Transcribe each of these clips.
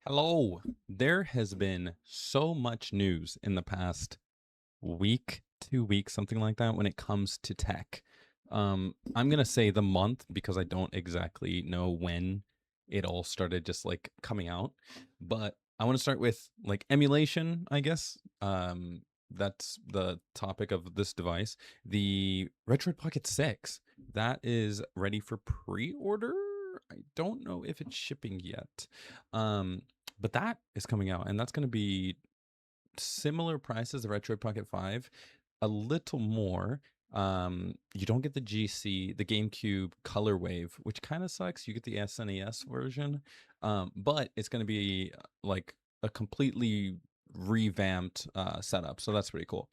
Hello. There has been so much news in the past week, 2 weeks, something like that, when it comes to tech. I'm gonna say the month because I don't exactly know when it all started just like coming out. But I want to start with like emulation, I guess. That's the topic of this device. The Retroid Pocket 6 that is ready for pre-order. I don't know if it's shipping yet. Um, but that is coming out, and that's going to be similar prices, the Retroid Pocket 5, a little more. You don't get the GC, the GameCube Color Wave, which kind of sucks. You get the SNES version, but it's going to be like a completely revamped setup, so that's pretty cool.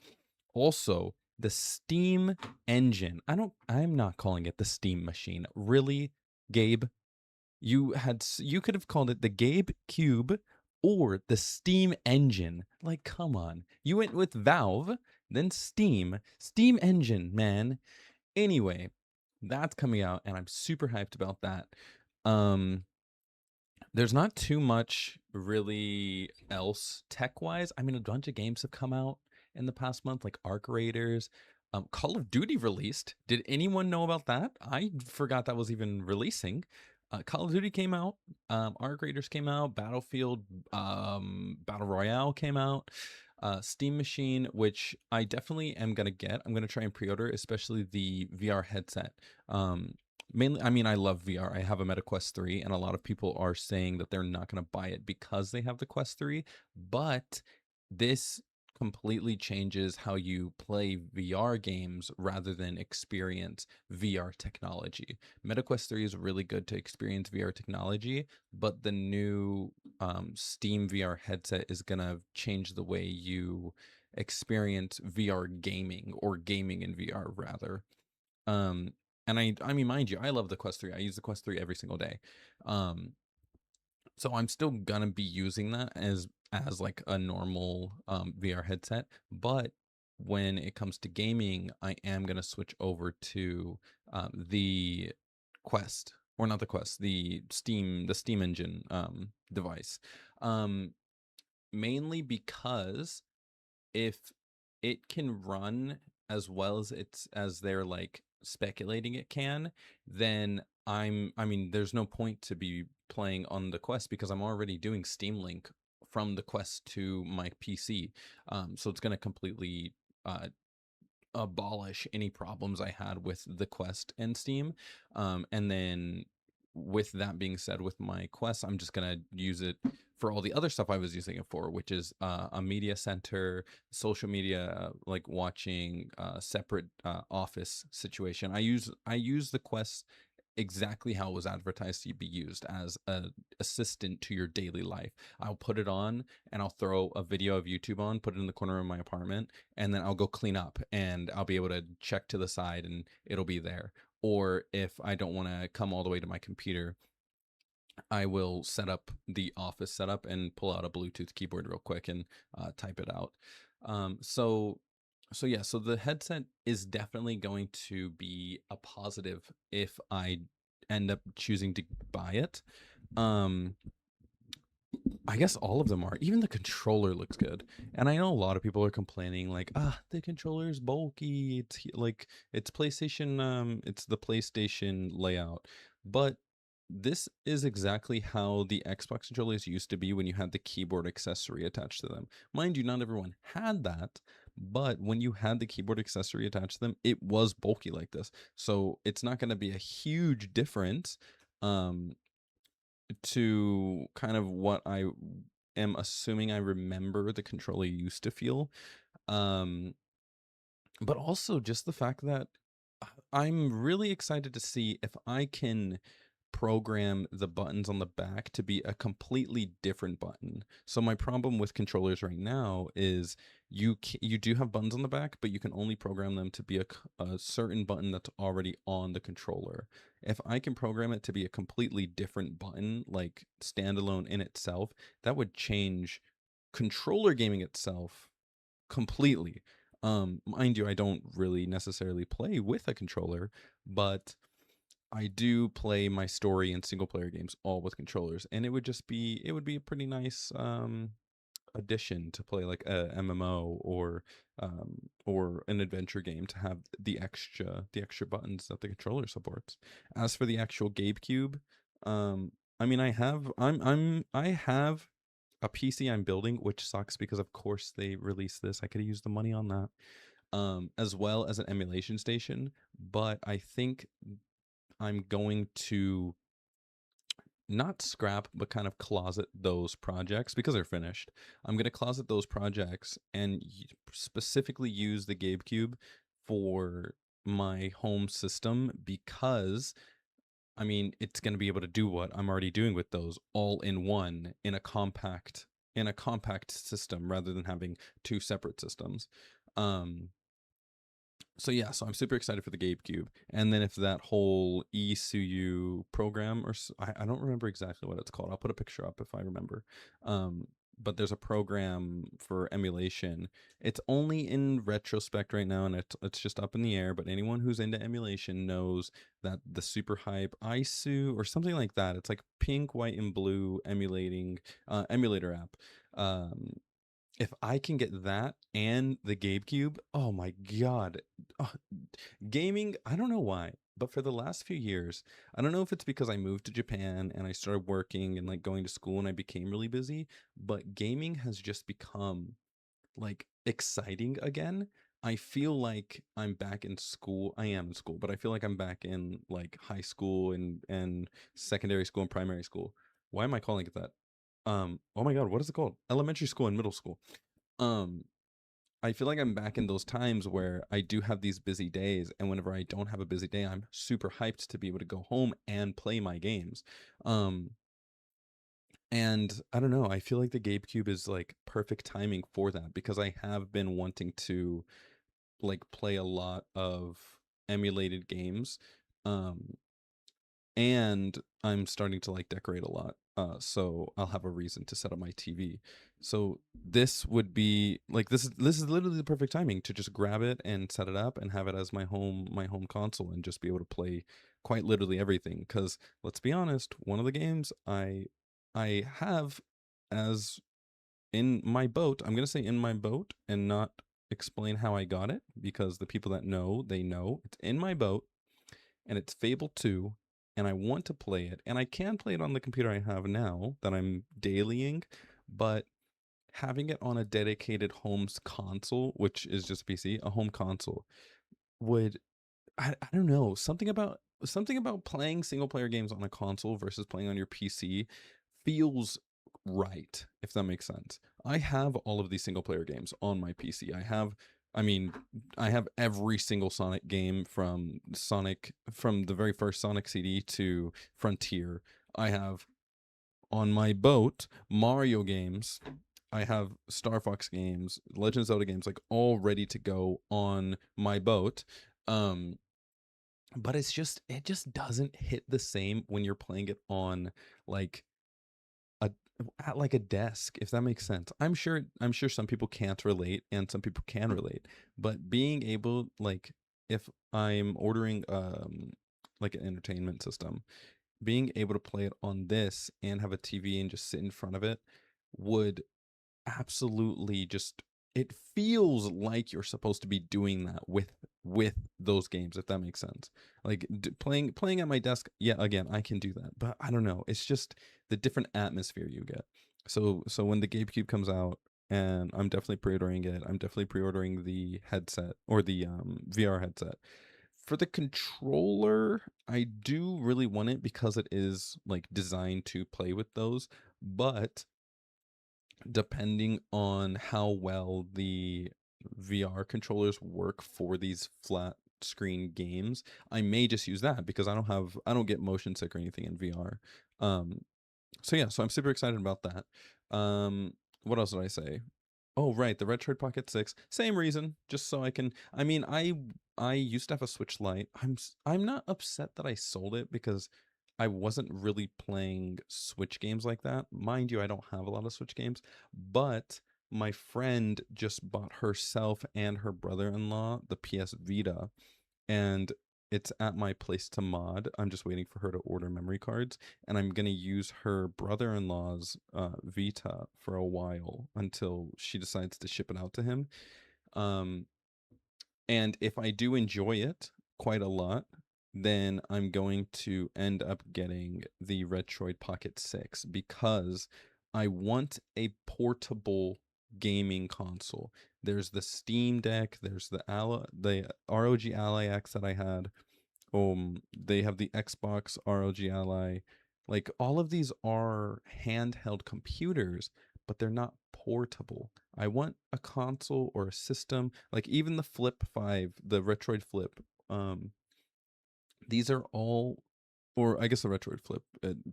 Also, the Steam engine. I'm not calling it the Steam machine. Really, Gabe? You could have called it the Gabe Cube or the Steam Engine. Like, come on. You went with Valve, then Steam Engine, man. Anyway, that's coming out, and I'm super hyped about that. Um, there's not too much really else tech-wise. I mean, a bunch of games have come out in the past month, like Arc Raiders. Call of Duty released. Did anyone know about that? I forgot that was even releasing. Call of Duty came out. Arc Raiders came out. Battlefield Battle Royale came out. Steam Machine, which I definitely am gonna get. I'm gonna try and pre-order, especially the VR headset. Mainly, I mean, I love VR. I have a Meta Quest 3, and a lot of people are saying that they're not going to buy it because they have the Quest 3. But this completely changes how you play VR games rather than experience VR technology. Meta Quest 3 is really good to experience VR technology, but the new Steam VR headset is going to change the way you experience VR gaming, or gaming in VR rather. Um, and I mean, mind you, I love the Quest 3. I use the Quest 3 every single day. Um, so I'm still gonna be using that as like a normal VR headset. But when it comes to gaming, I am gonna switch over to the Quest, or not the Quest, the Steam Engine device. Um, Mainly because if it can run as well as they're like speculating it can, then I mean, there's no point to be playing on the Quest because I'm already doing Steam Link from the Quest to my PC. So it's going to completely uh, abolish any problems I had with the Quest and Steam. And then with that being said, with my Quest, I'm just gonna use it for all the other stuff I was using it for, which is a media center, social media, like watching separate office situation. I use the Quest exactly how it was advertised to be used, as a assistant to your daily life. I'll put it on and I'll throw a video of YouTube on, put it in the corner of my apartment, and then I'll go clean up and I'll be able to check to the side and it'll be there. Or if I don't want to come all the way to my computer, I will set up the office setup and pull out a Bluetooth keyboard real quick and type it out. So the headset is definitely going to be a positive if I end up choosing to buy it. Um, I guess all of them are. Even the controller looks good. And I know a lot of people are complaining like, the controller is bulky. Like it's PlayStation, it's the PlayStation layout. But this is exactly how the Xbox controllers used to be when you had the keyboard accessory attached to them. Mind you, not everyone had that, but when you had the keyboard accessory attached to them, it was bulky like this. So it's not going to be a huge difference. Um, to kind of what I am assuming I remember the controller used to feel. Um, but also just the fact that I'm really excited to see if I can program the buttons on the back to be a completely different button. So my problem with controllers right now is you do have buttons on the back, but you can only program them to be a certain button that's already on the controller. If I can program it to be a completely different button, like standalone in itself, that would change controller gaming itself completely. Mind you, I don't really necessarily play with a controller, but I do play my story and single player games all with controllers, and it would be a pretty nice addition to play like a MMO or an adventure game to have the extra buttons that the controller supports. As for the actual GameCube, I mean I have a PC I'm building, which sucks because of course they released this. I could have used the money on that. As well as an emulation station, but I think I'm going to not scrap, but kind of closet those projects because they're finished. I'm going to closet those projects and specifically use the GameCube for my home system because I mean, it's going to be able to do what I'm already doing with those all in one in a compact system rather than having two separate systems. Um so yeah, so I'm super excited for the GameCube, and then if that whole eSUU program, I don't remember exactly what it's called. I'll put a picture up if I remember. Um, but there's a program for emulation. It's only in retrospect right now, and it's just up in the air. But anyone who's into emulation knows that the super hype ISU or something like that. It's like pink, white, and blue emulator app. Um, if I can get that and the GameCube, oh my God. Oh, gaming, I don't know why, but for the last few years, I don't know if it's because I moved to Japan and I started working and like going to school and I became really busy, but gaming has just become like exciting again. I feel like I'm back in school. I am in school, but I feel like I'm back in like high school and secondary school and primary school. Why am I calling it that? Oh my God, what is it called? Elementary school and middle school. Um, I feel like I'm back in those times where I do have these busy days, and whenever I don't have a busy day, I'm super hyped to be able to go home and play my games. Um, and I don't know, I feel like the GameCube is like perfect timing for that because I have been wanting to like play a lot of emulated games. Um, and I'm starting to like decorate a lot. So I'll have a reason to set up my TV. So this would be like this is literally the perfect timing to just grab it and set it up and have it as my home console and just be able to play quite literally everything. Because let's be honest, one of the games I have as in my boat, I'm gonna say in my boat and not explain how I got it because the people that know they know it's in my boat and it's Fable 2, and I want to play it, and I can play it on the computer I have now that I'm dailying, but having it on a dedicated home's console, which is just PC, a home console, would I don't know, something about playing single player games on a console versus playing on your PC feels right, if that makes sense. I have all of these single player games on my PC. I mean, I have every single Sonic game from the very first Sonic CD to Frontier. I have on my boat Mario games. I have Star Fox games, Legend of Zelda games, like all ready to go on my boat. Um, but it just doesn't hit the same when you're playing it on like a at like a desk, if that makes sense. I'm sure some people can't relate and some people can relate, but being able like if I'm ordering like an entertainment system, being able to play it on this and have a TV and just sit in front of it would absolutely just it feels like you're supposed to be doing that with those games, if that makes sense. Like playing at my desk, yeah, again I can do that, but I don't know, it's just the different atmosphere you get. So when the GameCube comes out, and I'm definitely pre-ordering it, I'm definitely pre-ordering the headset or the VR headset. For the controller, I do really want it because it is like designed to play with those, but depending on how well the VR controllers work for these flat screen games, I may just use that because I don't get motion sick or anything in VR. Um, so yeah, so I'm super excited about that. What else did I say? Oh, right, the Retroid Pocket 6. Same reason, just so I can. I mean, I used to have a Switch Lite. I'm not upset that I sold it because I wasn't really playing Switch games like that. Mind you, I don't have a lot of Switch games, but my friend just bought herself and her brother-in-law the PS Vita, and it's at my place to mod. I'm just waiting for her to order memory cards, and I'm gonna use her brother-in-law's Vita for a while until she decides to ship it out to him. Um, and if I do enjoy it quite a lot, then I'm going to end up getting the Retroid Pocket 6 because I want a portable gaming console. There's the Steam Deck, there's the ROG Ally X that I had. They have the Xbox ROG Ally. Like all of these are handheld computers, but they're not portable. I want a console or a system, like even the Flip 5, the Retroid Flip. These are all, or I guess the Retroid Flip,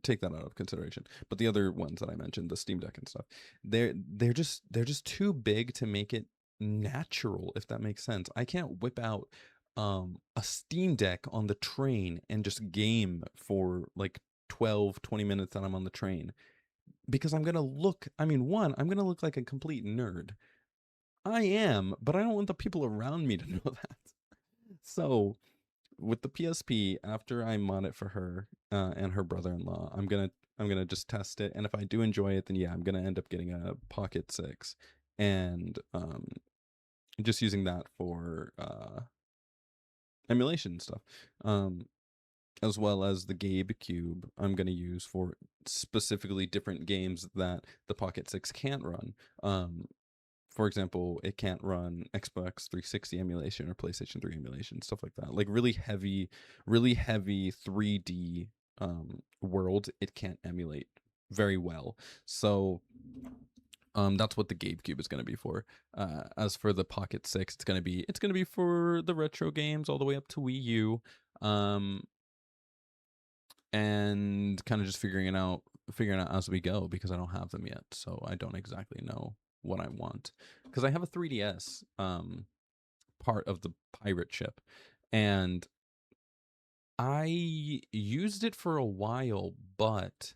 take that out of consideration. But the other ones that I mentioned, the Steam Deck and stuff, they're just too big to make it natural, if that makes sense. I can't whip out a Steam Deck on the train and just game for like 12-20 minutes that I'm on the train because I'm gonna look. I mean, one, I'm gonna look like a complete nerd. I am, but I don't want the people around me to know that. So with the PSP, after I mod it for her and her brother-in-law, I'm gonna just test it, and if I do enjoy it, then yeah, I'm gonna end up getting a Pocket 6, and just using that for emulation stuff, um, as well as the Gabe Cube. I'm gonna use for specifically different games that the Pocket 6 can't run. For example, it can't run Xbox 360 emulation or PlayStation 3 emulation, stuff like that. Like really heavy 3D world, it can't emulate very well. So that's what the GameCube is going to be for. As for the Pocket 6, it's gonna be for the retro games all the way up to Wii U. Um, and kind of just figuring out as we go because I don't have them yet, so I don't exactly know what I want because I have a 3DS part of the pirate ship, and I used it for a while, but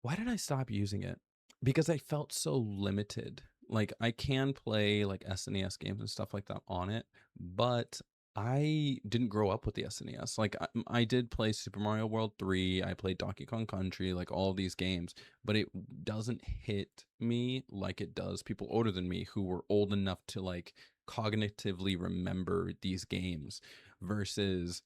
why did I stop using it? Because I felt so limited. Like I can play like SNES games and stuff like that on it, but I didn't grow up with the SNES. Like I did play Super Mario World 3, I played Donkey Kong Country, like all of these games, but it doesn't hit me like it does people older than me who were old enough to like cognitively remember these games versus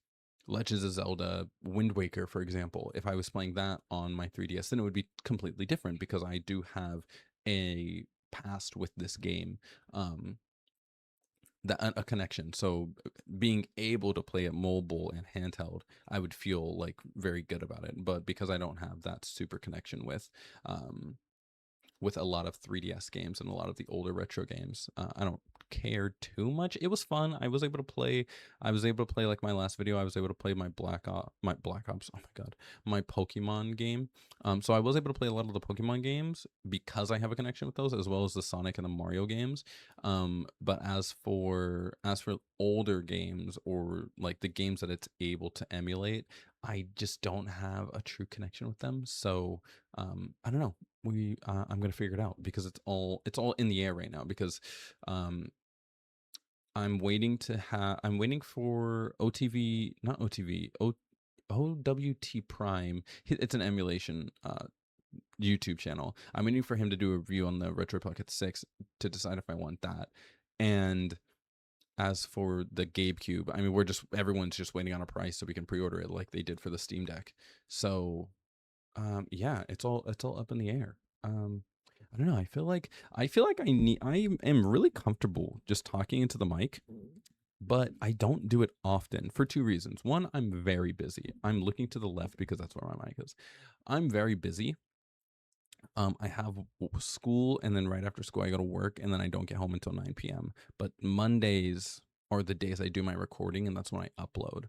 Legends of Zelda, Wind Waker, for example. If I was playing that on my 3DS, then it would be completely different because I do have a past with this game, um, that a connection. So being able to play it mobile and handheld, I would feel like very good about it. But because I don't have that super connection um, with a lot of 3DS games and a lot of the older retro games. I don't care too much. It was fun. I was able to play. I was able to play like my last video. I was able to play my Black Ops. Oh my god, my Pokemon game. So I was able to play a lot of the Pokemon games because I have a connection with those, as well as the Sonic and the Mario games. But as for older games or like the games that it's able to emulate, I just don't have a true connection with them. So I don't know. I'm gonna figure it out because it's all in the air right now because um I'm waiting for OTV, not OTV, OWT Prime. It's an emulation YouTube channel. I'm waiting for him to do a review on the Retro Pocket 6 to decide if I want that. And as for the Gabe Cube, I mean everyone's just waiting on a price so we can pre-order it like they did for the Steam Deck. So yeah, it's all up in the air. I don't know. I feel like I am really comfortable just talking into the mic, but I don't do it often for two reasons. One, I'm very busy. I'm looking to the left because that's where my mic is. I'm very busy. I have school, and then right after school I go to work, and then I don't get home until 9 p.m. But Mondays are the days I do my recording, and that's when I upload.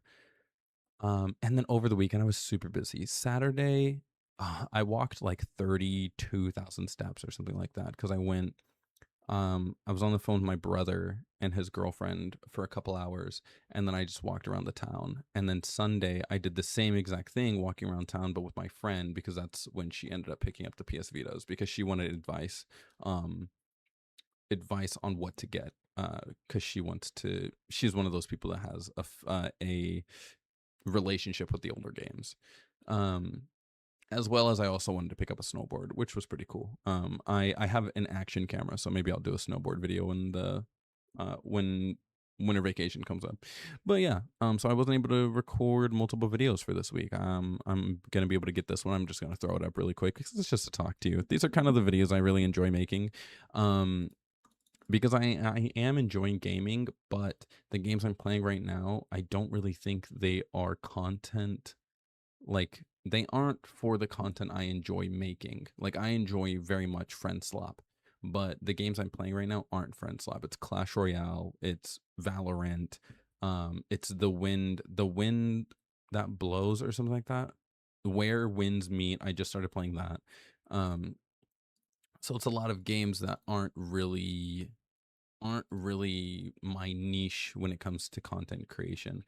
And then over the weekend, I was super busy. Saturday, I walked like 32,000 steps or something like that because I was on the phone with my brother and his girlfriend for a couple hours, and then I just walked around the town. And then Sunday, I did the same exact thing, walking around town, but with my friend because that's when she ended up picking up the PS Vitas because she wanted advice on what to get. because she's one of those people that has a relationship with the older games. Um, as well as I also wanted to pick up a snowboard, which was pretty cool. I have an action camera, so maybe I'll do a snowboard video when winter vacation comes up. But yeah, so I wasn't able to record multiple videos for this week. I'm gonna be able to get this one. I'm just gonna throw it up really quick because it's just to talk to you. These are kind of the videos I really enjoy making. Um, because I am enjoying gaming, but the games I'm playing right now, I don't really think they are content, like, they aren't for the content I enjoy making. Like, I enjoy very much friend slop, but the games I'm playing right now aren't friend slop. It's Clash Royale, it's Valorant, it's the wind that blows or something like that. Where winds meet, I just started playing that. Um, so it's a lot of games that aren't really my niche when it comes to content creation.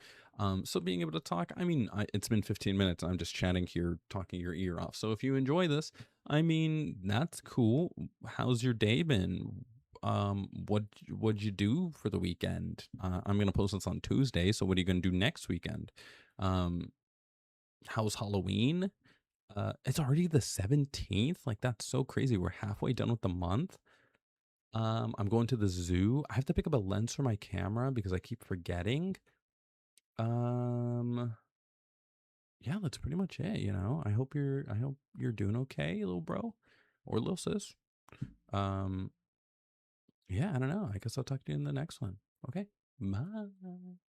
So being able to talk, I mean, it's been 15 minutes. I'm just chatting here, talking your ear off. So if you enjoy this, I mean, that's cool. How's your day been? What'd you do for the weekend? I'm gonna post this on Tuesday. So what are you gonna do next weekend? Um, how's Halloween? It's already the 17th. Like that's so crazy. We're halfway done with the month. I'm going to the zoo. I have to pick up a lens for my camera because I keep forgetting. Um, yeah, that's pretty much it, you know. I hope you're doing okay, little bro or little sis. Um, yeah, I don't know. I guess I'll talk to you in the next one. Okay. Bye.